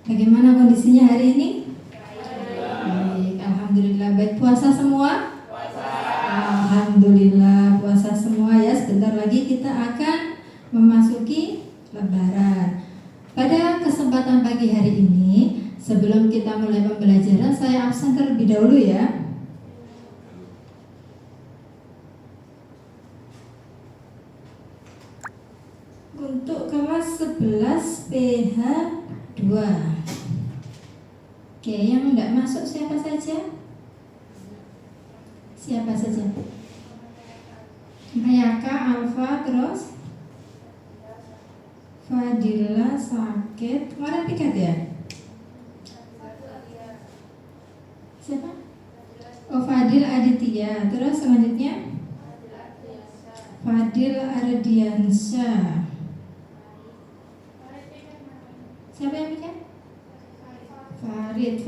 Bagaimana kondisinya hari ini? Baik, alhamdulillah. Baik, puasa semua? Alhamdulillah puasa semua ya. Sebentar lagi kita akan memasuki Lebaran. Pada kesempatan pagi hari ini, sebelum kita mulai pembelajaran, saya absen terlebih dahulu ya. Untuk kelas 11 PH 2. Oke, yang tidak masuk siapa saja? Siapa saja? Mayaka, Alfa, terus Fadila, Sakit. Kemarin pikat ya? Siapa? Oh, Fadil Aditya. Terus selanjutnya Fadil Ardiansyah. Siapa yang pikat? Farid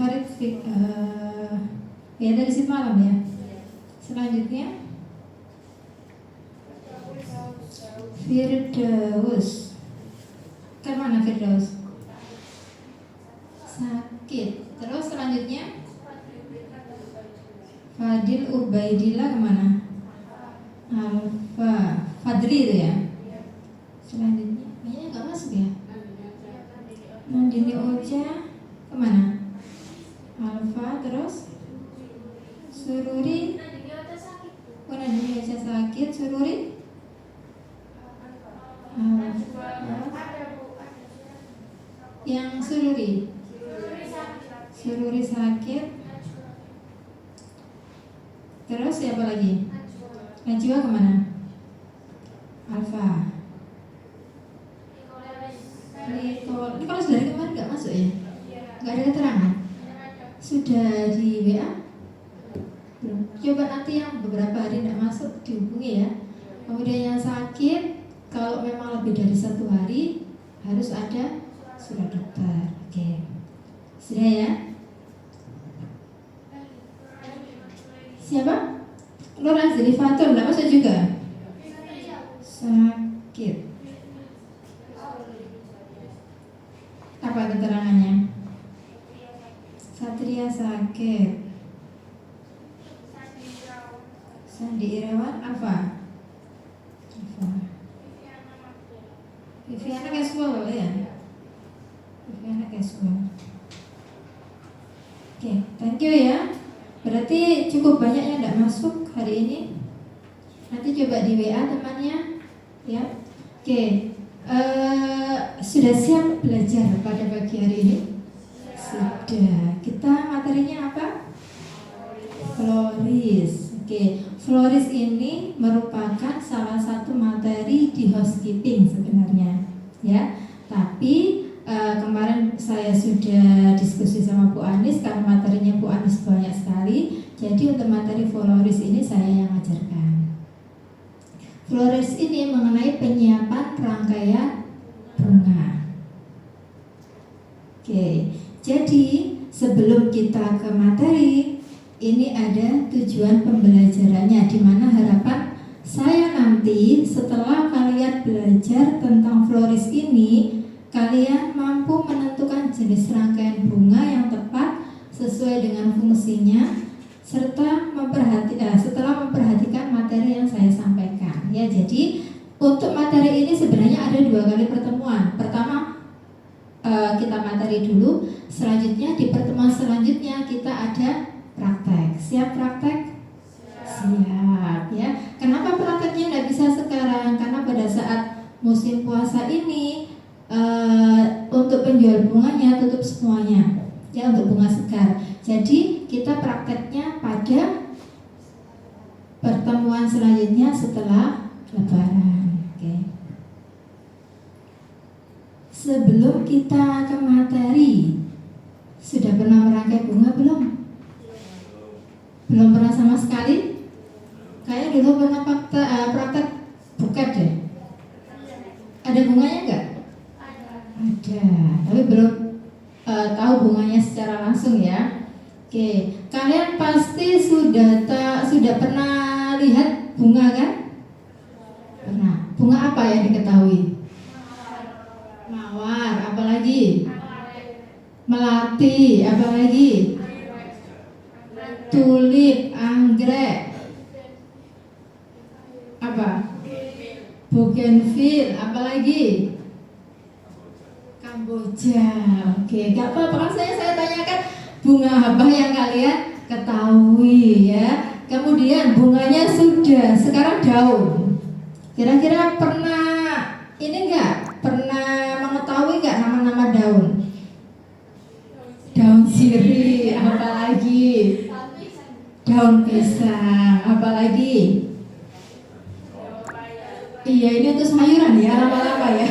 ya dari situ malam ya. Selanjutnya Firdaus. Kemana Firdaus? Sakit. Terus selanjutnya Fadil Ubaidillah kemana? Alfa. Fadli itu ya. Selanjutnya kayaknya nggak masuk ya. Nandini Ocha kemana? Alfa. Terus Sururi. Oh, Nandini Ocha sakit. Sururi Alfa. Yang Sururi sakit. Terus siapa lagi? Najwa kemana? Alfa. Ini kalau dari kemarin nggak masuk ya? Nggak ada keterangan? Sudah di WA? Belum. Coba nanti yang beberapa hari tidak masuk dihubungi ya. Kemudian yang sakit, kalau memang lebih dari 1 hari harus ada surat dokter. Oke. Sudah ya? Siapa? Nur Azli Fatul, tidak masuk juga? Sakit. Apa keterangannya? Satria sakit. Sandi Irawan apa? Viviana casual ya? Viviana casual. Oke, thank you ya. Berarti cukup banyak yang tidak masuk hari ini. Nanti coba di WA temannya ya. Oke, sudah siap belajar pada pagi hari ini? Sudah. Kita materinya apa? Floris. Oke, Floris ini merupakan salah satu materi di housekeeping sebenarnya ya. Tapi kemarin saya sudah diskusi sama Bu Anis karena materinya Bu Anis banyak sekali. Jadi untuk materi Floris ini saya yang ajarkan. Floris ini mengenai penyiapan rangkaian bunga. Oke, jadi sebelum kita ke materi, ini ada tujuan pembelajarannya, di mana harapan saya nanti setelah kalian belajar tentang Floris ini, kalian mampu menentukan jenis rangkaian bunga yang tepat sesuai dengan fungsinya, serta setelah memperhatikan materi yang saya sampaikan. Ya, jadi untuk materi ini sebenarnya ada 2 kali pertemuan. Pertama kita materi dulu, selanjutnya di pertemuan selanjutnya kita ada praktek. Siap praktek? Siap ya. Kenapa prakteknya tidak bisa sekarang? Karena pada saat musim puasa ini untuk penjual bunganya tutup semuanya ya, untuk bunga segar. Jadi kita prakteknya pada pertemuan selanjutnya setelah Lebaran. Oke. Sebelum kita ke materi, sudah pernah merangkai bunga belum? Belum pernah sama sekali? Kayak dulu pernah praktek buket deh. Ada bunganya enggak? Ada, tapi belum tahu bunganya secara langsung ya. Oke, kalian pasti sudah pernah lihat bunga kan? Pernah. Bunga apa yang diketahui? Mawar, apalagi? melati, apalagi? Tulip, anggrek, apa? Bougainville, apalagi? Kamboja. Oke, gak apa-apa kan saya tanyakan bunga apa yang kalian ketahui ya. Kemudian bunganya sudah, sekarang daun. Kira-kira pernah ini enggak? Pernah mengetahui enggak nama-nama daun? Daun sirih, apalagi? Daun pisang, apalagi? Iya, ini untuk sayuran ya, lama-lama ya.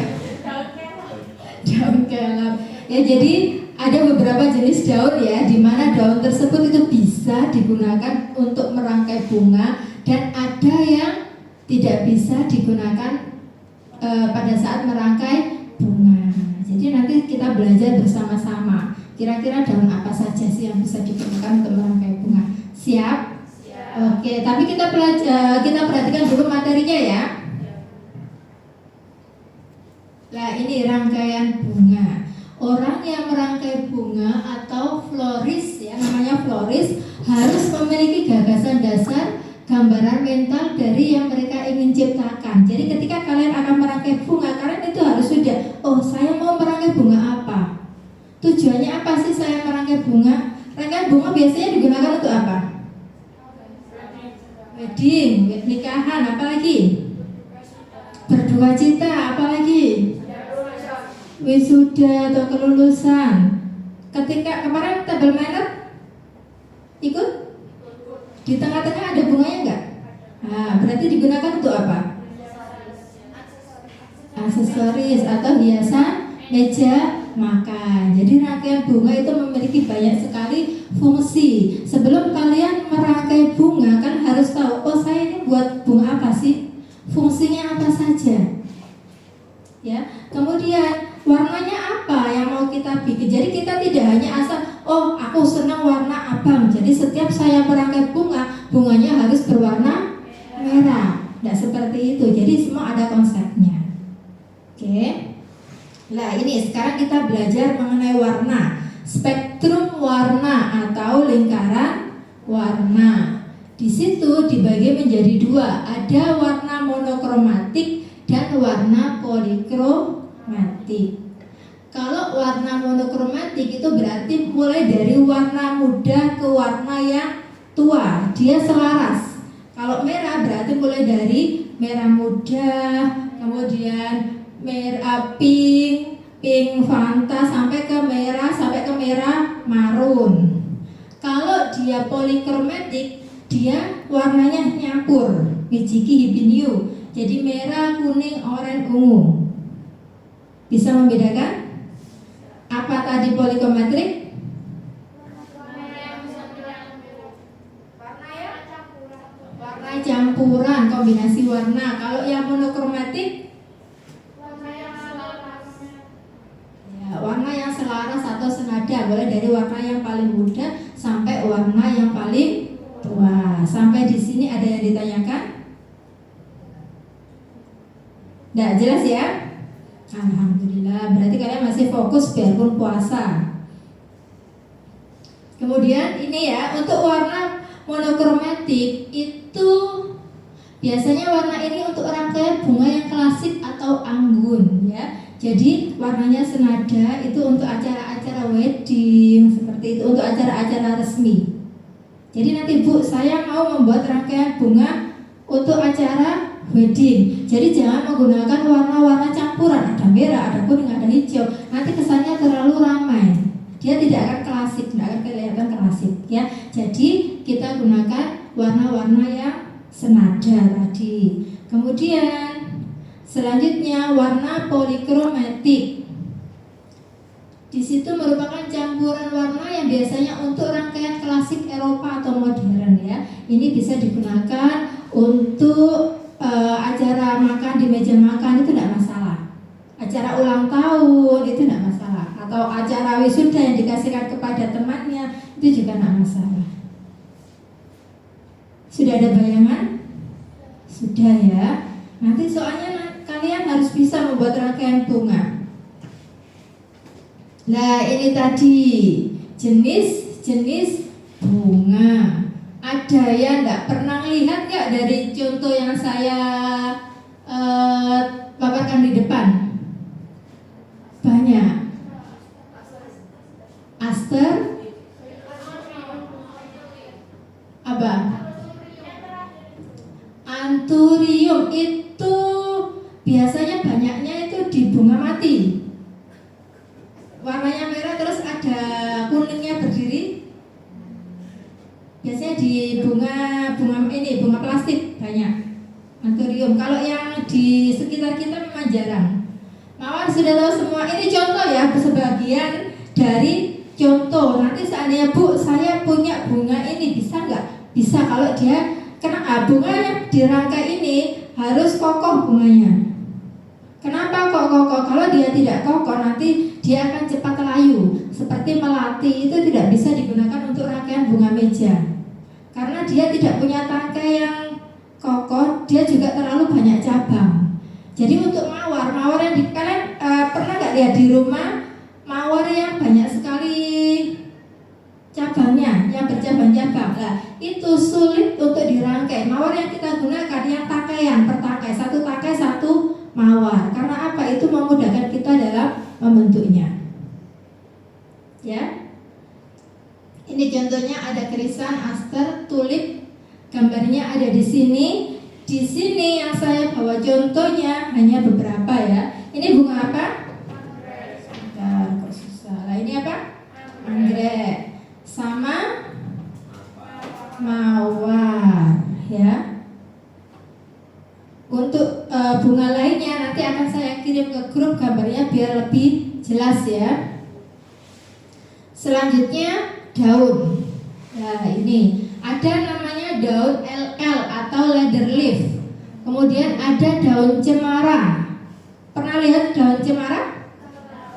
Daun kelap. Ya, jadi ada beberapa jenis daun ya, di mana daun tersebut itu bisa digunakan untuk merangkai bunga dan ada yang tidak bisa digunakan pada saat merangkai bunga. Jadi nanti kita belajar bersama-sama. Kira-kira daun apa saja sih yang bisa digunakan untuk merangkai bunga? Siap? Oke, tapi kita perhatikan dulu materinya ya. Nah, ini rangkaian bunga. Orang yang merangkai bunga atau floris ya, namanya floris, harus memiliki gagasan dasar, gambaran mental dari yang mereka ingin ciptakan. Jadi ketika kalian akan merangkai bunga, kalian itu harus sudah, oh saya mau merangkai bunga apa? Tujuannya apa sih saya merangkai bunga? Rangkaian bunga biasanya digunakan untuk apa? Wedding, nikahan, apalagi? Berduka cita, apalagi? Wisuda atau kelulusan. Ketika kemarin table manner ikut? Di tengah-tengah ada bunganya enggak? Nah, berarti digunakan untuk apa? Aksesoris atau hiasan meja makan. Jadi rangkaian bunga itu memiliki banyak sekali fungsi. Sebelum kalian merangkai bunga kan harus tahu, oh saya ini buat bunga apa sih? Fungsinya apa saja? Ya, kemudian warnanya apa yang mau kita bikin. Jadi kita tidak hanya asal, oh aku senang warna abang, jadi setiap saya merangkai bunga, bunganya harus berwarna merah. Tidak seperti itu, jadi semua ada konsepnya. Oke. Nah ini sekarang kita belajar mengenai warna. Spektrum warna atau lingkaran warna. Di situ dibagi menjadi dua, ada warna monokromatik dan warna polikromatik. Kalau warna monokromatik itu berarti mulai dari warna muda ke warna yang tua, dia selaras. Kalau merah berarti mulai dari merah muda, kemudian merah pink, pink Fanta sampai ke merah marun. Kalau dia polikromatik, dia warnanya nyampur, Mijiki Hibiniu. Jadi merah, kuning, oranye, ungu. Bisa membedakan? Apa tadi polikromatik? Warna campuran, kombinasi warna. Kalau yang monokromatik? Ya, warna yang selaras atau senada. Boleh dari warna yang paling muda sampai warna yang paling tua. Sampai di sini ada yang ditanyakan? Nggak jelas ya? Alhamdulillah, berarti kalian masih fokus biarpun puasa. Kemudian ini ya, untuk warna monokromatik itu biasanya warna ini untuk rangkaian bunga yang klasik atau anggun ya. Jadi warnanya senada, itu untuk acara-acara wedding seperti itu, untuk acara-acara resmi. Jadi nanti Bu, saya mau membuat rangkaian bunga untuk acara wedding. Jadi jangan menggunakan warna-warna campuran, ada merah, ada kuning, ada hijau. Nanti kesannya terlalu ramai. Dia tidak akan klasik, tidak akan kelihatan klasik ya. Jadi kita gunakan warna-warna yang senada tadi. Kemudian selanjutnya warna polikromatik. Di situ merupakan campuran warna yang biasanya untuk rangkaian klasik Eropa atau modern ya. Ini bisa digunakan untuk acara makan di meja makan, itu tidak masalah. Acara ulang tahun itu tidak masalah. Atau acara wisuda yang dikasihkan kepada temannya, itu juga tidak masalah. Sudah ada bayangan? Sudah ya. Nanti soalnya kalian harus bisa membuat rangkaian bunga. Nah, ini tadi jenis-jenis bunga. Ada yang nggak pernah lihat nggak dari contoh yang saya paparkan di depan? Banyak. Aster, apa? Anturium itu biasanya banyaknya itu di bunga mati. Warnanya merah terus ada kuningnya berdiri. Biasanya di bunga plastik banyak. Anturium. Kalau yang di sekitar kita memang jarang. Mawar sudah tahu semua. Ini contoh ya, sebagian dari contoh. Nanti seandainya Bu, saya punya bunga ini, bisa nggak? Bisa kalau dia kena bunga yang dirangkai ini harus kokoh bunganya. Kenapa kok kokoh? Kalau dia tidak kokoh nanti dia akan cepat layu. Seperti melati itu tidak bisa digunakan untuk rangkaian bunga meja. Karena dia tidak punya tangkai yang kokoh, dia juga terlalu banyak cabang. Jadi untuk mawar yang kalian pernah nggak lihat di rumah mawar yang banyak sekali cabangnya, yang bercabang-cabang. Nah, itu sulit untuk dirangkai. Mawar yang kita gunakan yang tangkaian per tangkai, satu tangkai satu mawar. Karena apa? Itu memudahkan kita dalam membentuknya. Ya. Ini contohnya ada kerisan, aster, tulip. Gambarnya ada di sini. Di sini yang saya bawa contohnya hanya beberapa ya. Ini bunga apa? Bentar, kok susah. Nah, ini apa? Anggrek. Sama mawar, ya. Untuk bunga lainnya nanti akan saya kirim ke grup gambarnya biar lebih jelas ya. Selanjutnya daun. Nah, ini ada namanya daun LL atau leather leaf. Kemudian ada daun cemara. Pernah lihat daun cemara?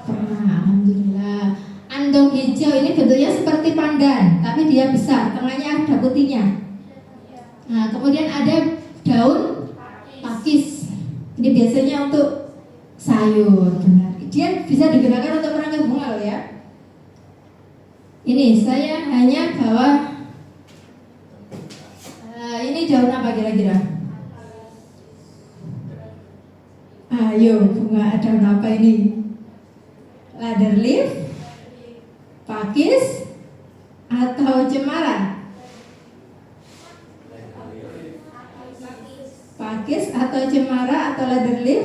Pernah, alhamdulillah. Andong hijau ini bentuknya seperti pandan, tapi dia besar, tengahnya ada putihnya. Nah, kemudian ada daun pakis. Ini biasanya untuk sayur, benar. Dia bisa digunakan untuk merangkai bunga loh ya. Ini saya hanya bawa ini daun apa kira-kira? Ayo, bunga daun apa ini? Leather leaf, pakis, atau cemara? Pakis atau cemara atau leather leaf?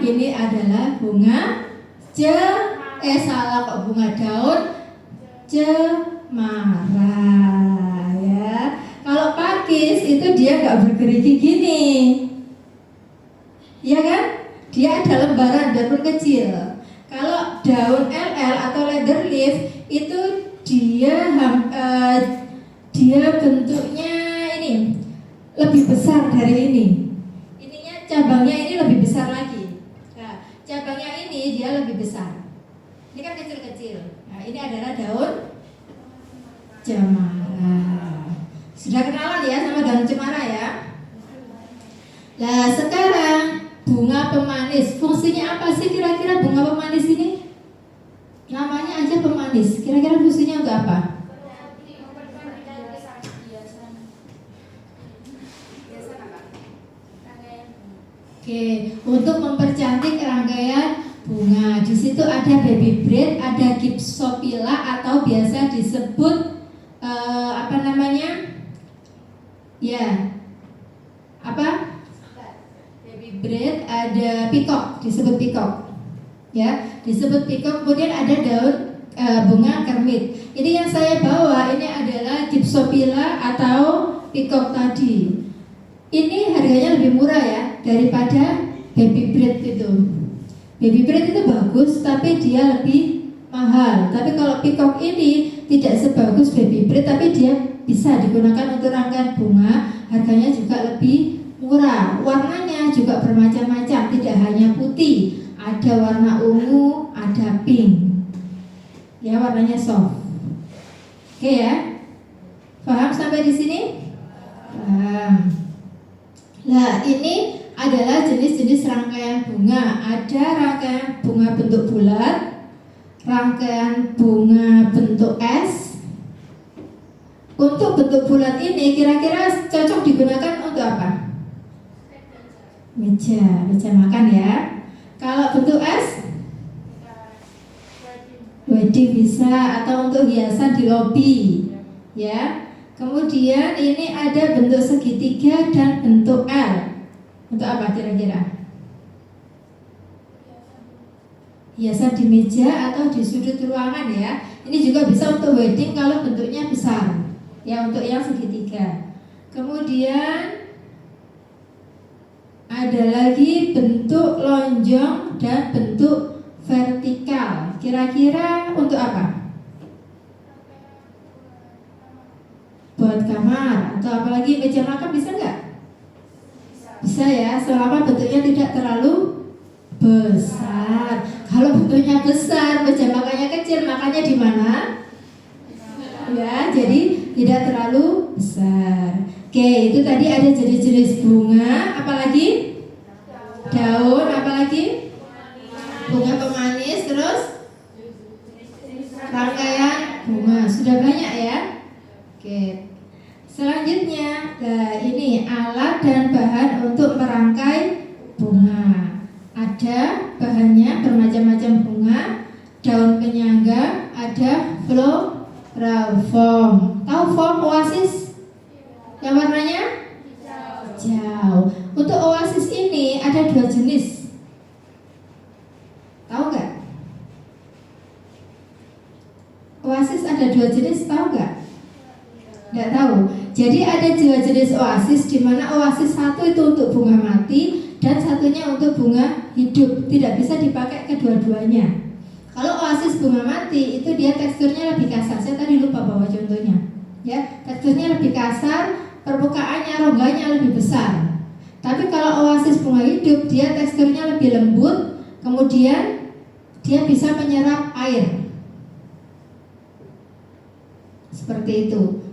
Ini adalah bunga salah kok, bunga daun cemara ya. Kalau pakis itu dia nggak bergerigi gini, ya kan? Dia ada lembaran biarpun kecil. Kalau daun LL atau leather leaf itu dia bentuknya ini lebih besar dari ini. Ininya cabangnya ini lebih besar lagi. Nah, cabangnya ini dia lebih besar. Ini kan kecil-kecil. Nah, ini adalah daun cemara. Sudah kenalan ya sama daun cemara ya? Nah, sekarang bunga pemanis. Fungsinya apa sih kira-kira bunga pemanis ini? Namanya aja pemanis. Kira-kira fungsinya untuk apa? Oke, untuk mempercantik rangkaian bunga. Di situ ada baby braid, ada gypsophylla atau biasa disebut apa namanya? Ya, apa? Baby braid, ada peacock, disebut peacock. Ya, disebut peacock. Kemudian ada daun bunga kermit. Ini yang saya bawa ini adalah gypsophylla atau peacock tadi. Ini harganya lebih murah ya daripada baby braid itu. Baby braid itu bagus tapi dia lebih mahal. Tapi kalau peacock ini tidak sebagus baby braid tapi dia bisa digunakan untuk rangkaian bunga. Harganya juga lebih murah. Warnanya juga bermacam-macam, tidak hanya putih. Ada warna ungu, ada pink. Ya, warnanya soft. Oke ya. Paham sampai di sini? Paham. Nah, ini adalah jenis-jenis rangkaian bunga. Ada rangkaian bunga bentuk bulat, rangkaian bunga bentuk S. Untuk bentuk bulat ini kira-kira cocok digunakan untuk apa? Meja makan ya. Kalau bentuk S, wedding bisa, atau untuk hiasan di lobi ya. Kemudian ini ada bentuk segitiga dan bentuk L. Untuk apa kira-kira? Hiasan di meja atau di sudut ruangan ya. Ini juga bisa untuk wedding kalau bentuknya besar ya, untuk yang segitiga. Kemudian ada lagi bentuk lonjong dan bentuk vertikal. Kira-kira untuk apa? Buat kamar atau apalagi meja makan bisa nggak? Bisa ya, selama bentuknya tidak terlalu besar. Kalau bentuknya besar, meja makannya kecil, makannya di mana? Ya, jadi tidak terlalu besar. Oke, itu tadi ada jenis-jenis bunga, apalagi? Daun, apalagi? Bunga pemanis, terus rangkaian bunga. Sudah banyak ya? Oke. Selanjutnya, ini alat dan bahan untuk merangkai bunga. Ada bahannya bermacam-macam bunga, daun penyangga, ada floral foam. Tahu foam oasis? Yang warnanya hijau. Untuk oasis ini ada 2 jenis. Tahu nggak? Oasis ada 2 jenis, tahu nggak? Nggak tahu. Jadi ada 2 jenis oasis, di mana oasis satu itu untuk bunga mati dan satunya untuk bunga hidup. Tidak bisa dipakai kedua-duanya. Kalau oasis bunga mati itu dia teksturnya lebih kasar. Saya tadi lupa bawa contohnya. Ya, teksturnya lebih kasar, permukaannya rongganya lebih besar. Tapi kalau oasis bunga hidup dia teksturnya lebih lembut, kemudian dia bisa menyerap air. Seperti itu.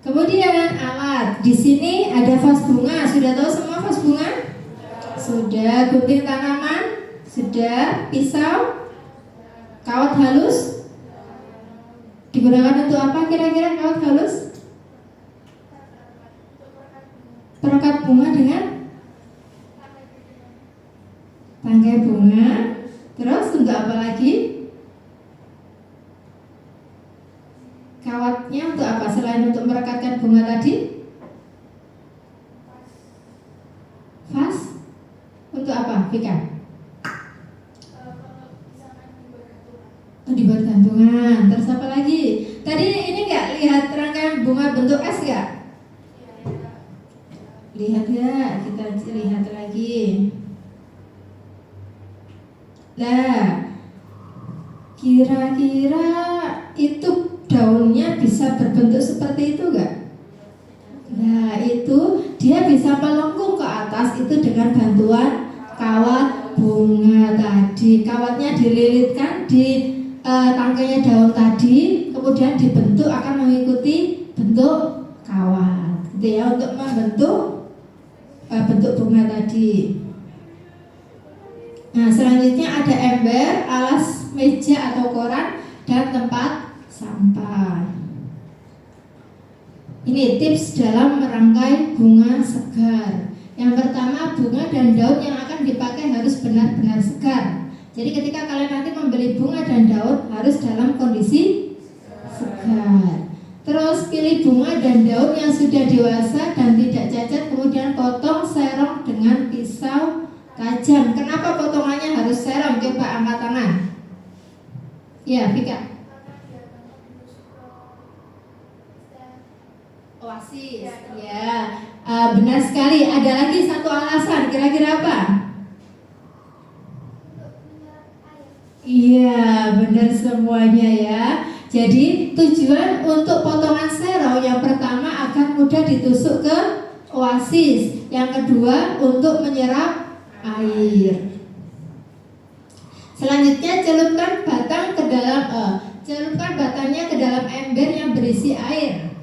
Kemudian alat, di sini ada vas bunga. Sudah tahu semua vas bunga? Sudah. Gunting tanaman? Sudah. Pisau? Kawat halus? Digunakan untuk apa kira-kira kawat halus? Perekat bunga dengan tangkai bunga. Terus untuk apa lagi? Kawatnya untuk apa selain untuk merekatkan bunga tadi? Vas? Untuk apa, Vika? Dibuat gantungan. Terus apa lagi? Tadi ini nggak lihat rangkaian bunga bentuk S nggak? Lihat ya, kita lihat lagi. Nah, kira-kira itu daunnya bisa berbentuk seperti itu enggak? Nah, itu dia bisa melengkung ke atas itu dengan bantuan kawat bunga tadi. Kawatnya dililitkan di tangkainya daun tadi, kemudian dibentuk akan mengikuti bentuk kawat. Gitu ya, untuk membentuk bentuk bunga tadi. Nah, selanjutnya ada ember, alas meja atau koran, dan tempat sampah. Ini tips dalam merangkai bunga segar. Yang pertama, bunga dan daun yang akan dipakai harus benar-benar segar. Jadi ketika kalian nanti membeli bunga dan daun harus dalam kondisi segar. Terus pilih bunga dan daun yang sudah dewasa dan tidak cacat, kemudian potong serong dengan pisau tajam. Kenapa potongannya harus serong? Coba angkat tangan. Ya, Vika. Oasis, ya, benar sekali. Ada lagi satu alasan, kira-kira apa? Iya, benar semuanya ya. Jadi tujuan untuk potongan serong yang pertama agar mudah ditusuk ke oasis. Yang kedua untuk menyerap air. Selanjutnya celupkan batangnya ke dalam ember yang berisi air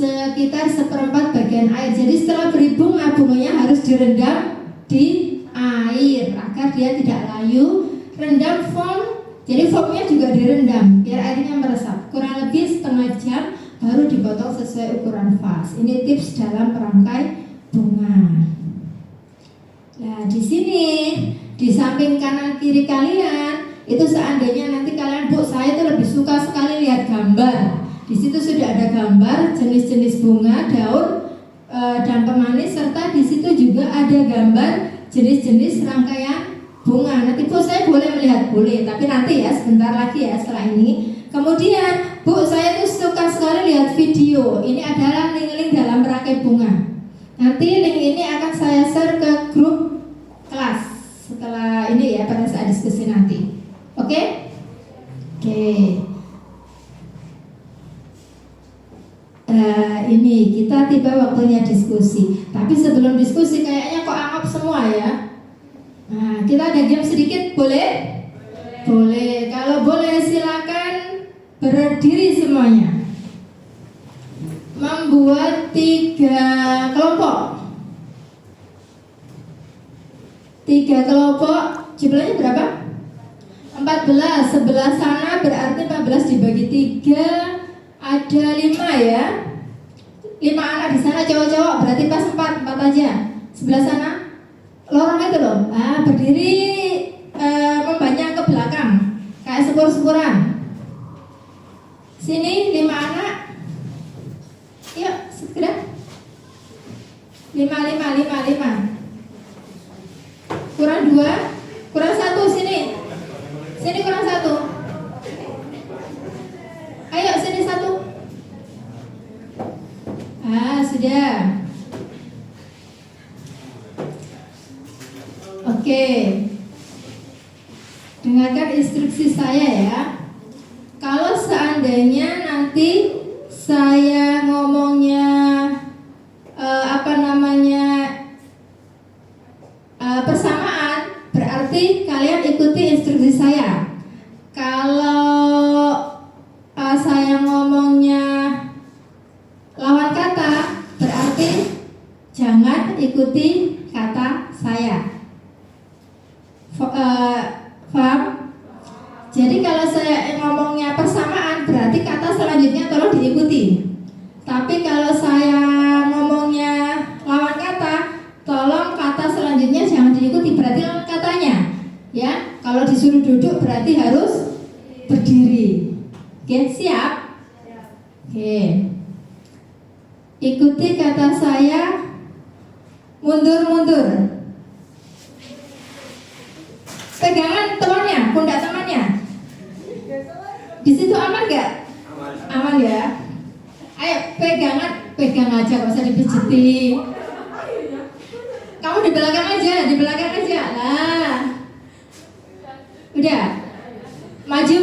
sekitar 1/4 bagian air. Jadi setelah beri bunga, bunganya harus direndam di air agar dia tidak layu. Rendam foam, jadi foamnya juga direndam biar airnya meresap. Kurang lebih setengah jam baru dipotong sesuai ukuran vas. Ini tips dalam perangkai bunga. Nah, di sini di samping kanan kiri kalian itu seandainya nanti kalian, Bu, saya itu lebih suka sekali lihat gambar. Di situ sudah ada gambar jenis-jenis bunga, daun, dan pemanis, serta di situ juga ada gambar jenis-jenis rangkaian bunga. Nanti Bu, saya boleh melihat? Boleh, tapi nanti ya, sebentar lagi ya setelah ini. Kemudian, Bu, saya tuh suka sekali lihat video. Ini adalah link-link dalam merangkai bunga. Nanti link ini akan saya share ke grup kelas setelah ini ya, pada saat diskusi nanti. Oke? Oke. Ini kita tiba waktunya diskusi. Tapi sebelum diskusi kayaknya kok anggap semua ya. Nah, kita ada game sedikit, boleh? Boleh. Kalau boleh silakan berdiri semuanya. Membuat 3 kelompok. 3 kelompok, jumlahnya berapa? 14. Sebelah sana berarti 14 dibagi 3, ada 5 ya. 5 anak di sana cowok-cowok, berarti pas 4 aja. Sebelah sana lorong itu loh. Berdiri membanyang ke belakang kayak syukur-syukuran. Sini 5 anak. Yuk, segera. 5. Kurang 2, kurang 1 sini. Sini kurang 1. Ayo sini 1. Sudah. Oke. Dengarkan instruksi saya ya. Kalau seandainya nanti saya ngomongnya persamaan, berarti kalian ikuti instruksi saya. Kalau saya ngomongnya lawan kata, berarti jangan ikuti kata saya. Paham? Jadi kalau saya ngomongnya persamaan, berarti kata selanjutnya tolong diikuti. Tapi kalau saya ngomongnya lawan kata, tolong kata selanjutnya jangan diikuti, berarti lawan katanya. Ya, kalau disuruh duduk berarti harus berdiri. Oke, siap? Oke. Ikuti kata saya, mundur. Pegangan temannya, pundak temannya. Di situ aman nggak? Aman ya. Ayo pegang aja, nggak usah dipijetin. Kamu di belakang aja. Nah, udah. Maju.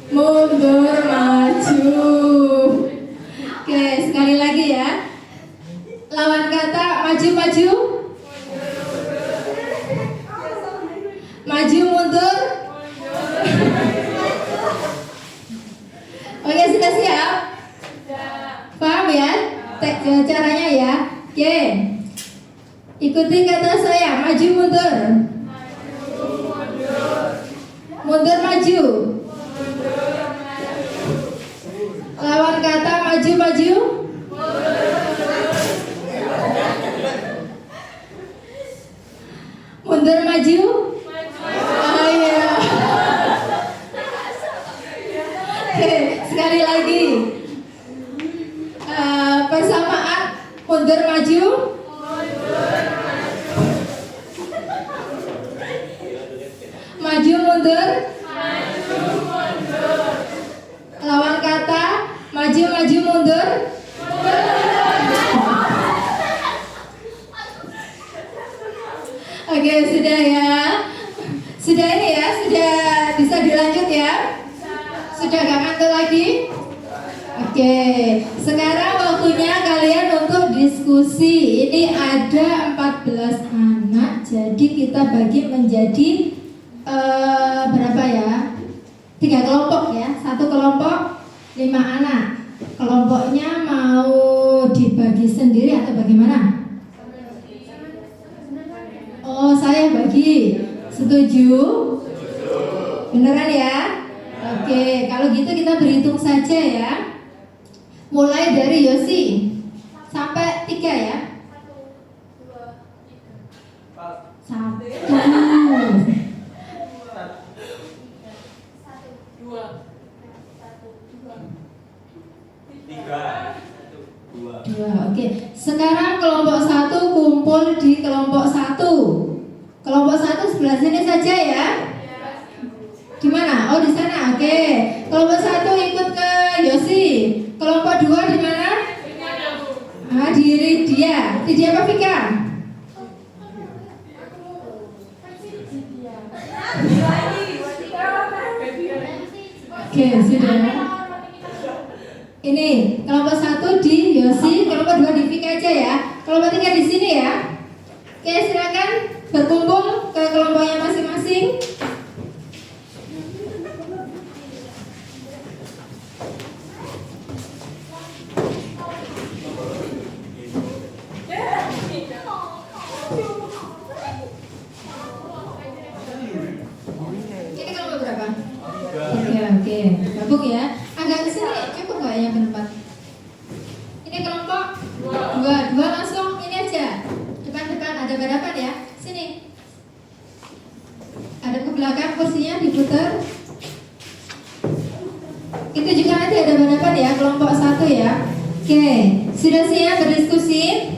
Mundur maju. Oke, sekali lagi ya. Lawan kata maju. Maju, mundur. Oke, sudah siap? Paham ya? Caranya ya. Oke. Ikuti kata saya, maju, mundur. Mundur, maju. Lawan kata maju. Mundur, maju. Oh iya. Oke, sekali lagi. Persamaan, mundur, maju. Maju, mundur. Lawan kata maju, mundur. Oke, sudah ya. Sudah ini ya, sudah bisa dilanjut ya. Sudah gak ngantuk lagi? Oke, sekarang waktunya kalian untuk berdiskusi. Ini ada 14 anak, jadi kita bagi menjadi berapa ya? 3 kelompok ya. Satu kelompok 5 anak. Kelompoknya mau dibagi sendiri atau bagaimana? Oh, saya bagi. Setuju? Beneran ya? Oke, kalau gitu kita berhitung saja ya. Mulai dari Yosi sampai 3 ya. 1 2. Oke. Sekarang kelompok 1 kumpul di kelompok 1. Kelompok 1 sebelah sini saja ya. Di mana? Oh, di sana. Oke. Kelompok 1 ikut ke Yosi. Kelompok 2 di mana? Di Lydia. Lydia apa Vika? Oke, sudah. Ini kelompok 1 di Yosi, kelompok 2 di Vika aja ya. Kelompok 3 di sini ya. Oke, silakan berkumpul ke kelompoknya masing-masing. Ini kelompok berapa? 3. Oke, gabung ya. Agak kesini, cukup nggak yang berempat? Ini kelompok 2 langsung ini aja. Depan-depan ada berapa ya? Sini. Ada ke belakang, kursinya diputar. Itu juga nanti ada berapa ya? Kelompok 1 ya. Oke, sudah siap berdiskusi?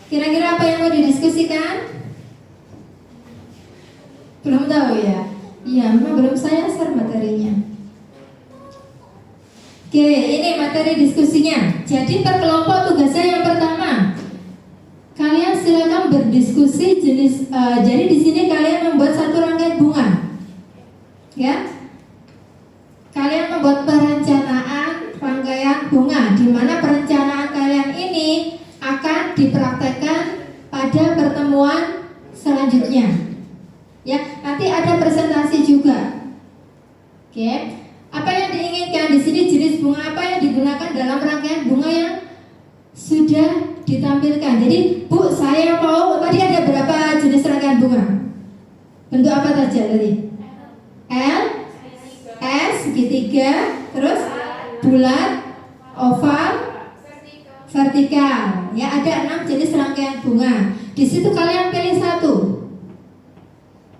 Kira-kira apa yang mau didiskusikan? Belum tahu ya? Iya, memang belum saya share materinya. Oke, ini materi diskusinya. Jadi per kelompok tugasnya yang pertama, kalian silakan berdiskusi jenis. Jadi di sini kalian membuat satu rangkaian bunga, ya. Kalian membuat perencanaan rangkaian bunga, di mana perencanaan kalian ini akan dipraktekkan pada pertemuan selanjutnya. Ya, nanti ada presentasi juga. Oke. Apa yang diinginkan di sini, jenis bunga apa yang digunakan dalam rangkaian bunga yang sudah ditampilkan. Jadi, Bu, saya mau, tadi ada berapa jenis rangkaian bunga? Bentuk apa saja tadi? L, S, segitiga, terus bulat, oval, vertikal. Ya, ada 6 jenis rangkaian bunga. Di situ kalian pilih 1.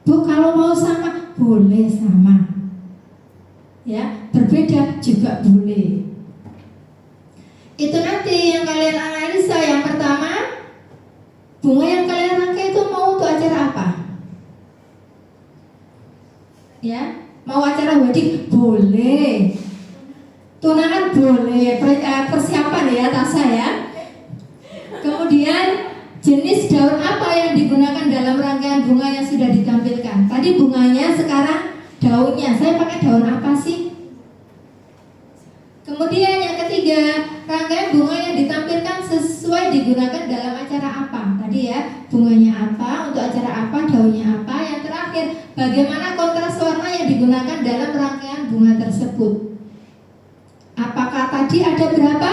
Bu, kalau mau sama, boleh sama. Ya, berbeda juga boleh. Itu nanti yang kalian analisa. Yang pertama, bunga yang kalian rangkai itu mau untuk acara apa? Ya, mau acara wedding boleh, tunangan boleh, persiapan ya, tasa ya. Kemudian jenis daun apa yang digunakan dalam rangkaian bunga yang sudah ditampilkan. Tadi bunganya, sekarang daunnya. Saya pakai daun apa sih? Kemudian yang ketiga, rangkaian bunga yang ditampilkan sesuai digunakan dalam acara apa. Tadi ya, bunganya apa, untuk acara apa, daunnya apa. Yang terakhir, bagaimana kontras warna yang digunakan dalam rangkaian bunga tersebut. Apakah tadi ada berapa?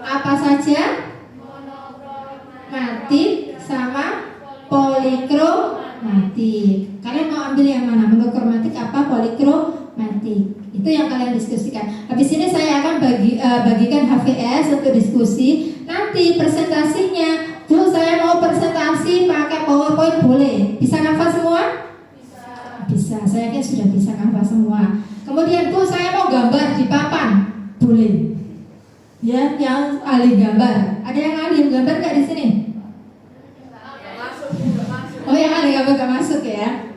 Apa saja? Monochromatik sama polikromatik. Kalian mau ambil yang mana? Monokromatik apa polikromatik? Itu yang kalian diskusikan. Habis ini saya akan bagikan HVS untuk diskusi. Nanti presentasinya, Bu, saya mau presentasi pakai PowerPoint boleh? Bisa ngafal semua? Bisa. Saya yakin sudah bisa ngafal semua. Kemudian, Bu, saya mau gambar di papan, boleh? Ya, yang ahli gambar. Ada yang ahli gambar nggak di sini? Oh, yang ahli gambar nggak masuk ya?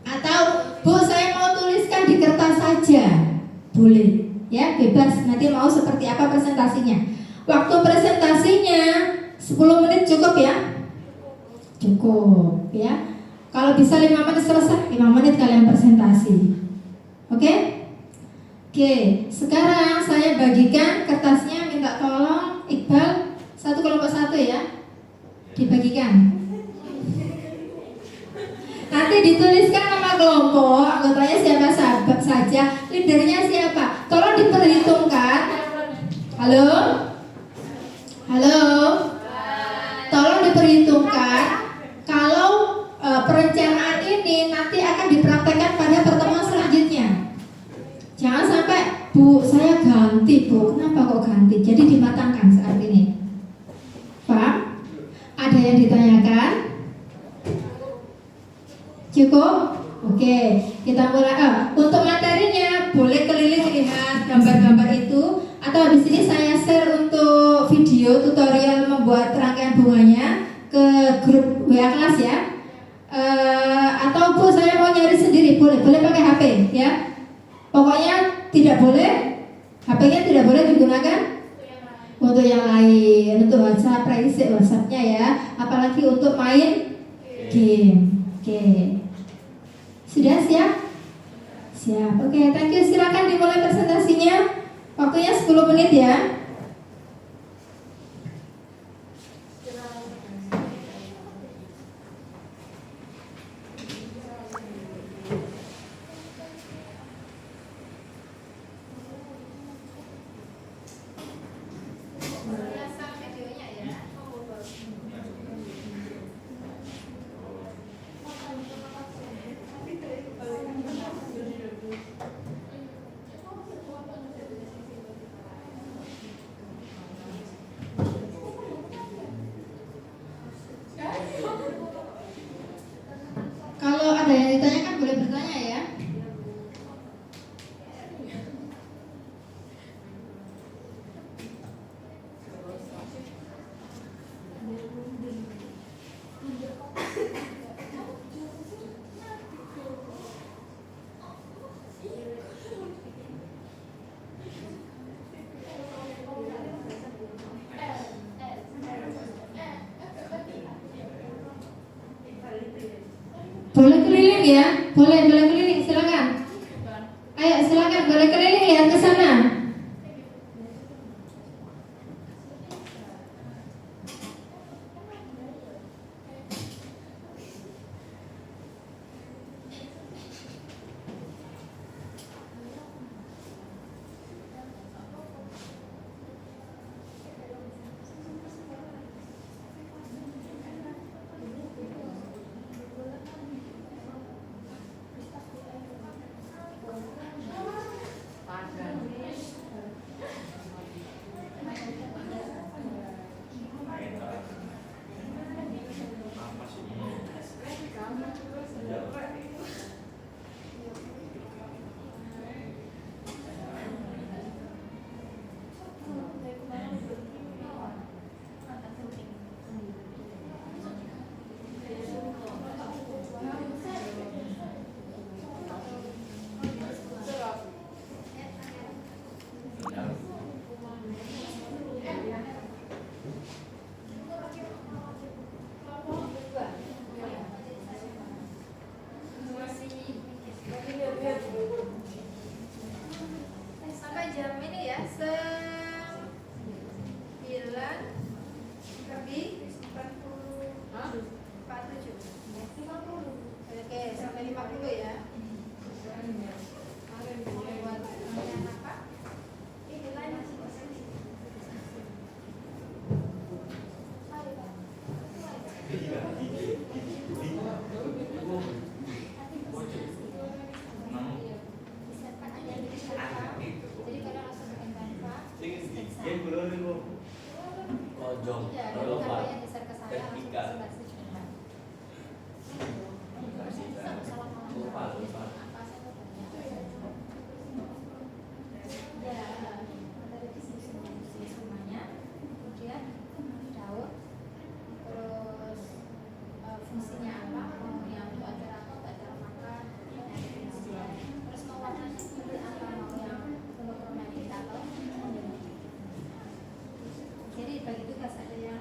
Atau, Bu, saya mau tuliskan di kertas saja, boleh? Ya, bebas. Nanti mau seperti apa presentasinya? Waktu presentasinya 10 menit cukup ya? Cukup ya. Kalau bisa 5 menit selesai, 5 menit kalian presentasi. Oke? Oke, sekarang saya bagikan kertasnya, minta tolong Iqbal, satu Dibagikan. Nanti dituliskan nama kelompok, anggotanya siapa saja, leadernya siapa. Tolong diperhitungkan. Halo? Halo? Tolong diperhitungkan kalau perencanaan ini nanti akan dipraktekkan pada pertemuan selanjutnya. Jangan sampai, Bu, saya ganti, Bu. Kenapa kok ganti? Jadi dimatangkan saat ini. Paham? Ada yang ditanyakan? Cukup? Oke, kita mulai. Untuk materinya boleh keliling lihat gambar-gambar itu, atau habis ini saya share untuk video tutorial membuat rangkaian bunganya ke grup WA kelas ya. Atau Bu, saya mau nyari sendiri, boleh pakai HP ya. Pokoknya tidak boleh, HP-nya tidak boleh digunakan untuk yang lain, untuk WhatsApp, private WhatsApp-nya ya, apalagi untuk main game. Oke. Sudah siap? Siap. Oke, thank you. Silakan dimulai presentasinya. Waktunya 10 menit ya. Kalau ada yang ditanyakan boleh bertanya ya. Boleh keliling ya, boleh keliling, silakan. Ayo silakan, boleh keliling lihat ke sana. Sampai jam ini ya, 9:47. Oke, sampai 50 ya. Jadi bagi tugas ada yang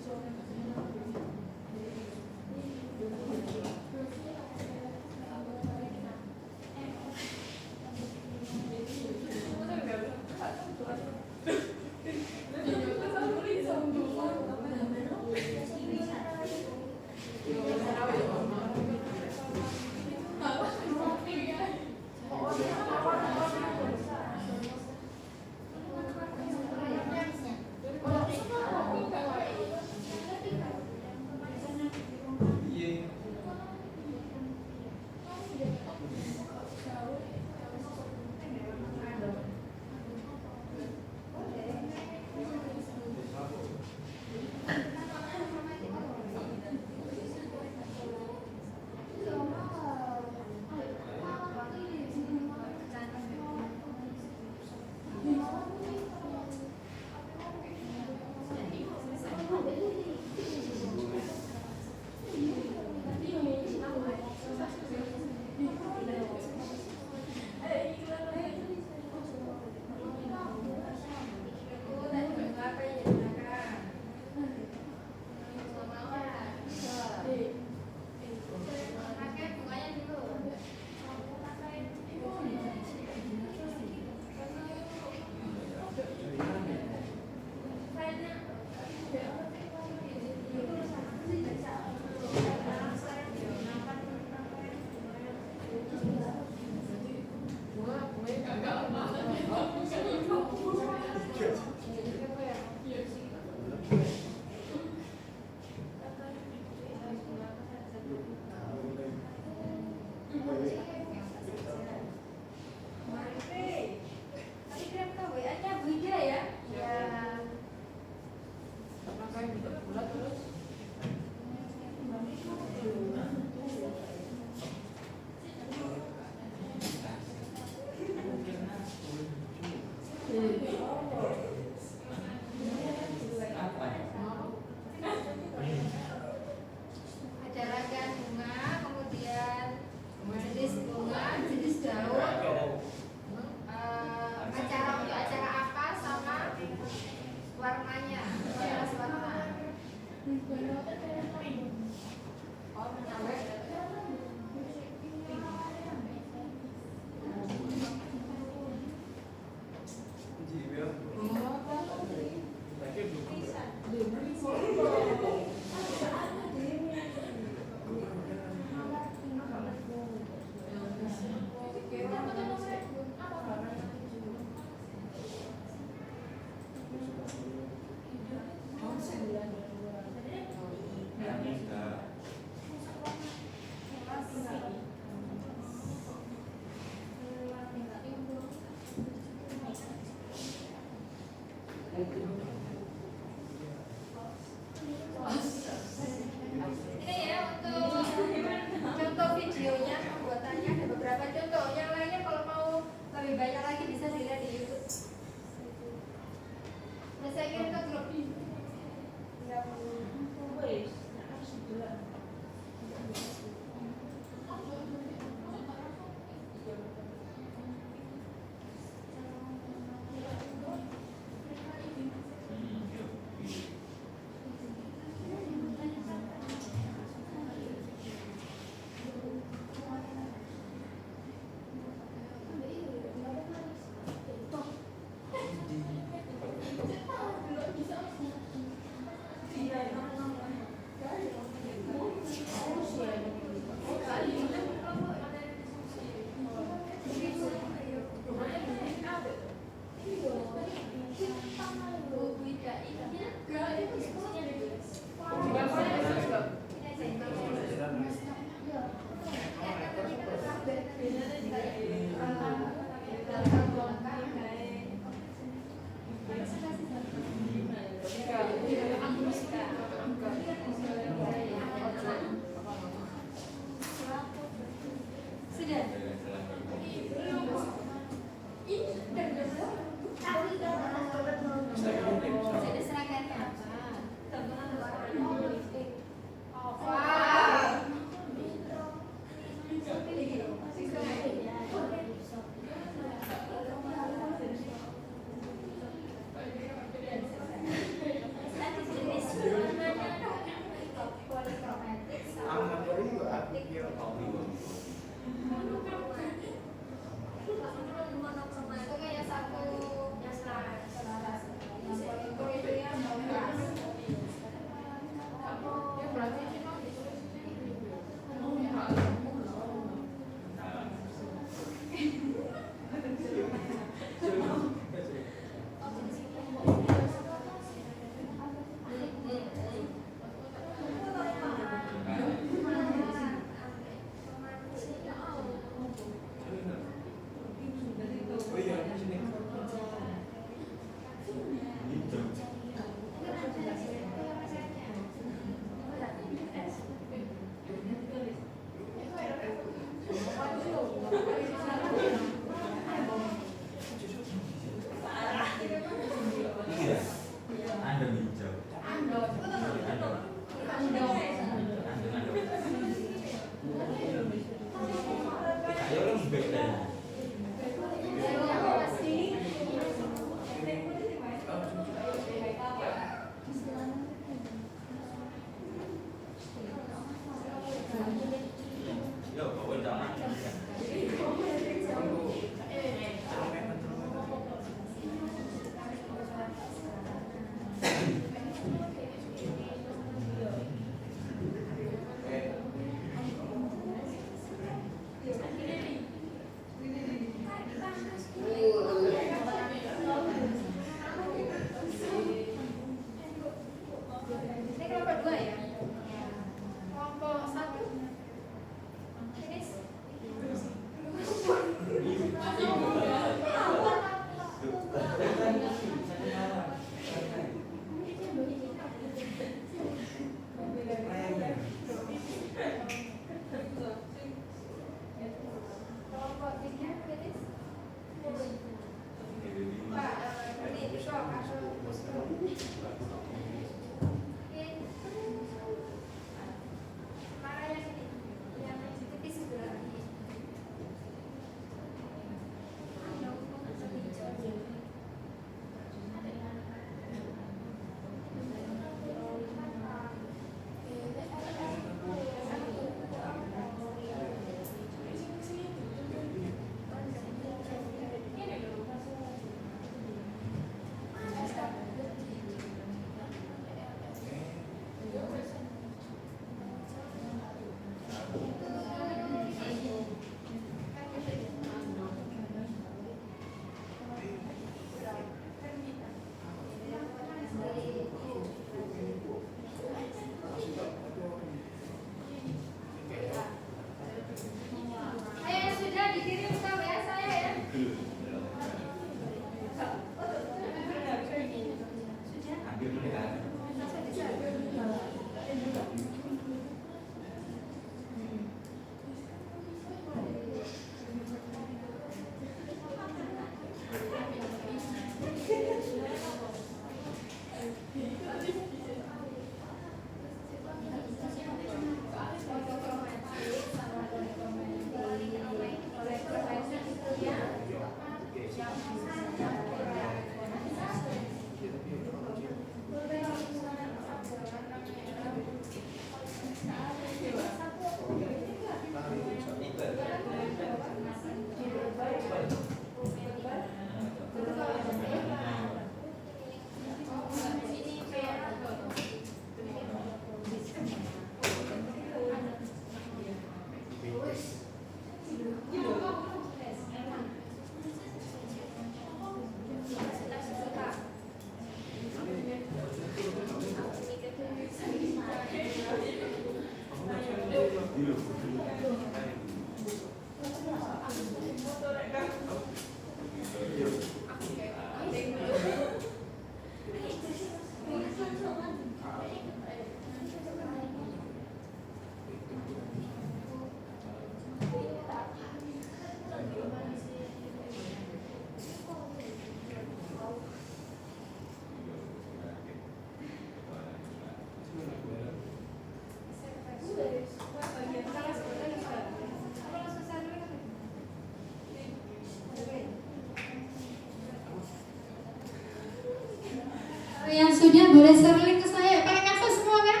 Yang sudah boleh share link ke saya. Pakai nafas semua kan?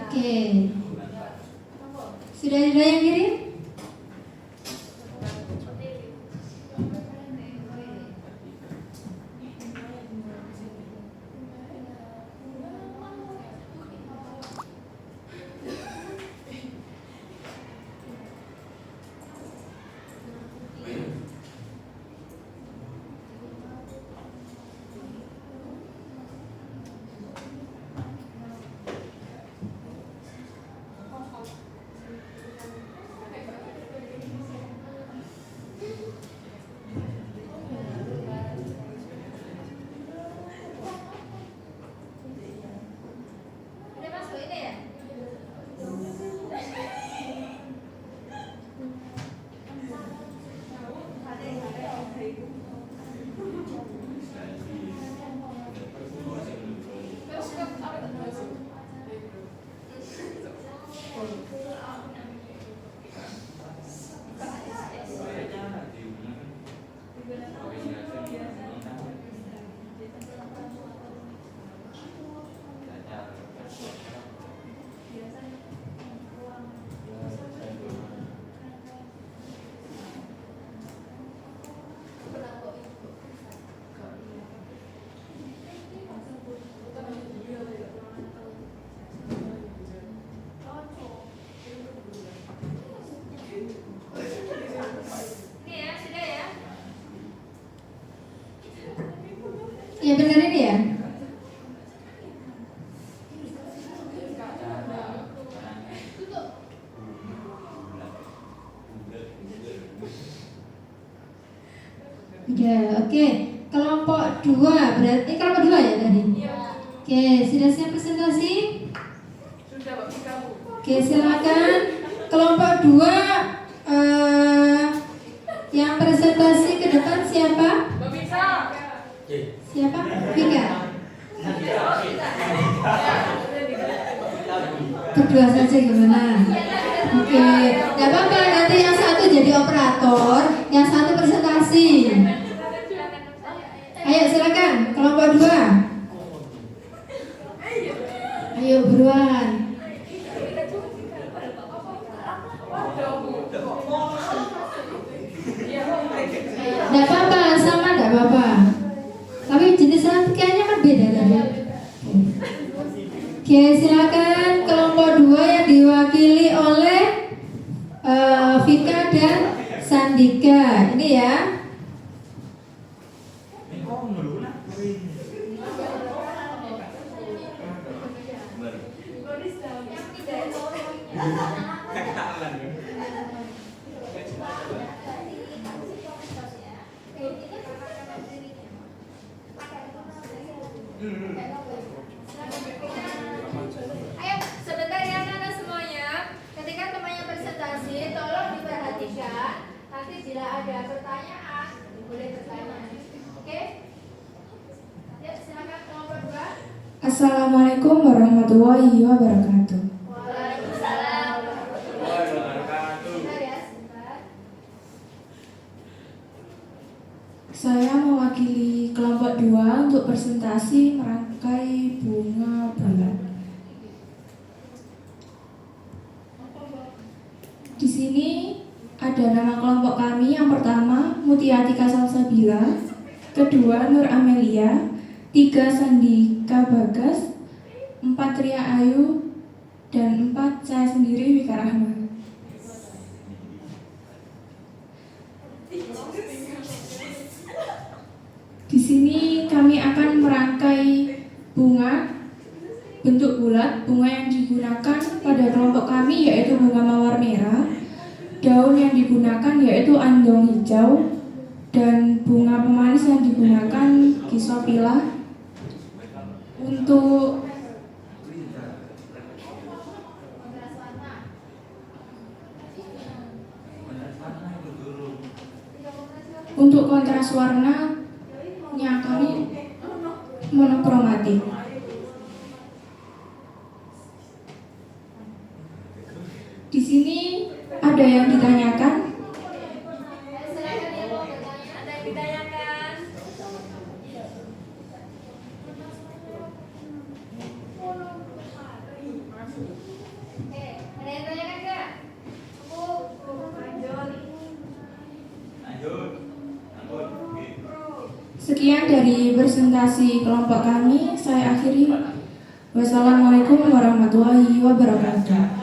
Oke. Sudah ada yang kirim? Ya benar ini ya. Udah, oke. Kelompok 2 berarti kelompok 2 ya tadi? Iya. Oke, sudah siap presentasi? Sudah, Pak. Oke, silakan. Kelompok 2 yang presentasi ke depan siapa? Mbak Bisa. Siapa? Vika. Berdua saja gimana? Oke, tidak apa-apa. Nanti yang satu jadi operator, yang satu presentasi. Ayo silakan, kelompok 2. Ayo buruan. Tidak apa-apa, sama tidak apa-apa. Tapi jenisnya kayaknya kan beda tadi. Oke, silakan kelompok 2 yang diwakili oleh Vika dan Sandika. Ini ya. Ayo sebentar ya anak-anak semuanya. Ketika temannya presentasi, tolong diperhatikan. Nanti bila ada pertanyaan, boleh bertanya. Oke? Ya, silakan kelompok 2. Assalamualaikum warahmatullahi wabarakatuh. Waalaikumsalam warahmatullahi wabarakatuh. Sebentar ya, sebentar. Saya mewakili kelompok 2 untuk presentasi merangkai bunga bulat. Di sini ada nama kelompok kami. Yang pertama Mutiatika Salsabila, kedua Nur Amelia, 3 Sandika Bagas, 4 Ria Ayu, dan 4 saya sendiri Wika Rahma. Di sini kami akan merangkai bunga bentuk bulat. Bunga yang digunakan pada kelompok kami yaitu bunga mawar merah. Daun yang digunakan yaitu andong hijau, dan bunga pemanis yang digunakan Gisopila. Untuk kontras warnanya kami monokromatik. Di sini ada yang ditanyakan? Silakan ya, mau bertanya. Ada yang ditanyakan? Oke, ada yang tanyakan nggak? Lanjut. Sekian dari presentasi kelompok kami. Saya akhiri. Wassalamualaikum warahmatullahi wabarakatuh.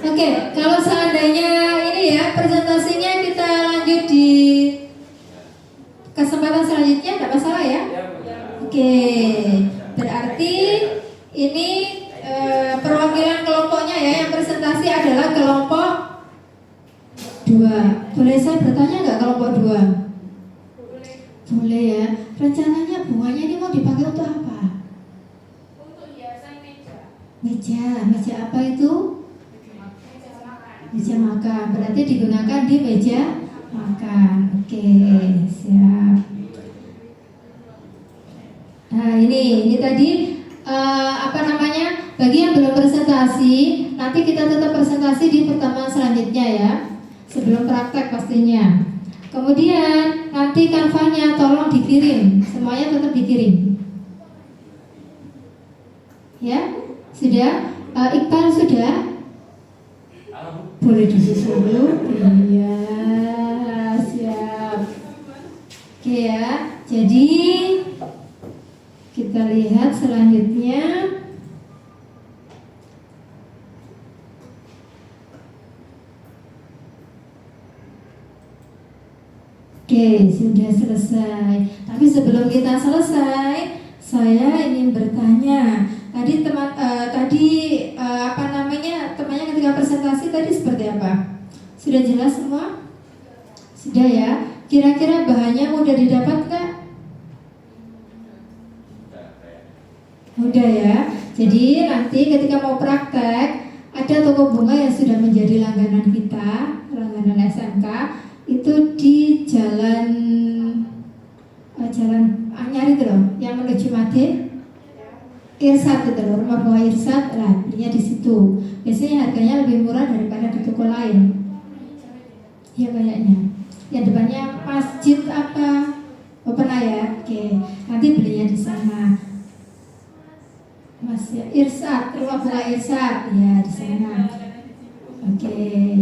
Oke, kalau seandainya ini ya presentasinya kita lanjut di kesempatan selanjutnya, tidak masalah ya? Oke, berarti ini perwakilan kelompoknya ya, yang presentasi adalah kelompok 2. Boleh saya bertanya nggak kelompok 2? Boleh ya. Rencananya bunganya ini mau dipakai untuk apa? Untuk hiasan meja. Meja apa itu? Meja makan. Berarti digunakan di meja makan. Oke, siap. Nah ini tadi bagi yang belum presentasi, nanti kita tetap presentasi di pertemuan selanjutnya ya, sebelum praktek pastinya. Kemudian nanti kanvanya tolong dikirim, semuanya tetap dikirim. Ya, sudah. Iqbal sudah? Boleh disusul dulu. Iya, siap. Oke ya. Jadi lihat selanjutnya. Oke, sudah selesai. Tapi sebelum kita selesai, saya ingin bertanya. Tadi temannya ketika presentasi tadi seperti apa? Sudah jelas semua? Sudah ya. Kira-kira bahannya mudah didapat nggak? Mudah ya. Jadi nanti ketika mau praktek, ada toko bunga yang sudah menjadi langganan kita, langganan SMK. Itu di jalan Anyar itu loh, yang menuju Made, Irsat itu loh, rumah buah Irsat, lah belinya di situ. Biasanya harganya lebih murah daripada di toko lain. Ya kayaknya. Yang depannya masjid apa? Pernah ya? Oke, nanti belinya di sana. Mas ya, Irsat, rumah buah Irsat, ya di sana. Oke,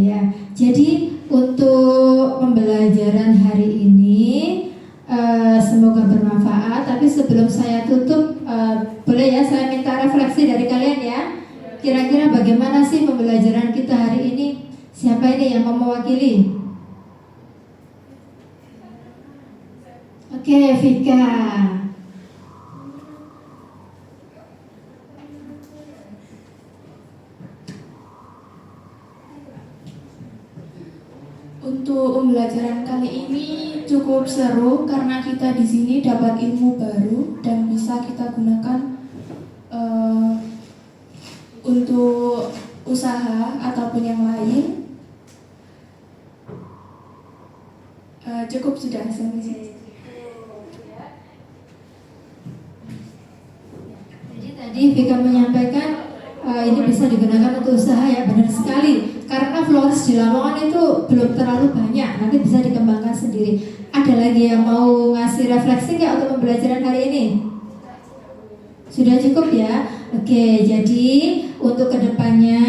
ya. Jadi untuk pembelajaran hari ini semoga bermanfaat. Tapi sebelum saya tutup, boleh ya saya minta refleksi dari kalian ya. Kira-kira bagaimana sih pembelajaran kita hari ini? Siapa ini yang mau mewakili? Oke, Vika. Untuk pembelajaran kali ini cukup seru karena kita di sini dapat ilmu baru dan bisa kita gunakan untuk usaha ataupun yang lain. Cukup sudah sampai sini. Jadi tadi Vika menyampaikan ini bisa digunakan untuk usaha, ya benar sekali. Karena flores di Lamongan itu belum terlalu banyak, nanti bisa dikembangkan sendiri. Ada lagi yang mau ngasih refleksi nggak untuk pembelajaran hari ini? Sudah cukup ya? Oke, jadi untuk kedepannya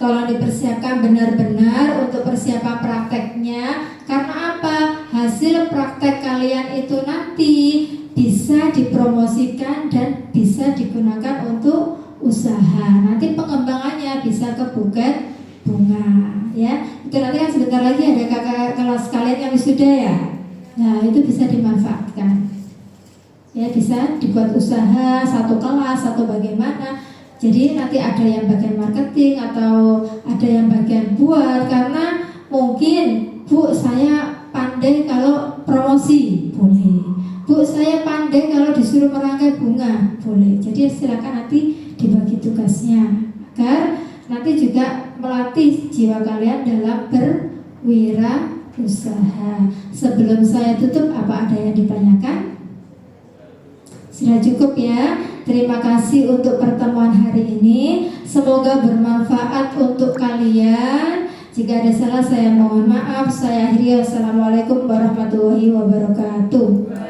tolong dipersiapkan benar-benar untuk persiapan prakteknya. Karena apa? Hasil praktek kalian itu nanti bisa dipromosikan dan bisa digunakan untuk usaha. Nanti pengembangannya bisa ke buket bunga, ya. Itu nanti kan sebentar lagi ada kakak kelas kalian yang wisuda ya. Nah, itu bisa dimanfaatkan. Ya, bisa dibuat usaha satu kelas atau bagaimana. Jadi nanti ada yang bagian marketing atau ada yang bagian buat. Karena mungkin Bu, saya pandai kalau promosi, boleh. Bu, saya pandai kalau disuruh merangkai bunga, boleh. Jadi silakan nanti dibagi tugasnya agar nanti juga melatih jiwa kalian dalam berwirausaha. Sebelum saya tutup, apa ada yang ditanyakan? Sudah cukup ya. Terima kasih untuk pertemuan hari ini. Semoga bermanfaat untuk kalian. Jika ada salah saya mohon maaf. Saya akhiri. Wassalamualaikum warahmatullahi wabarakatuh.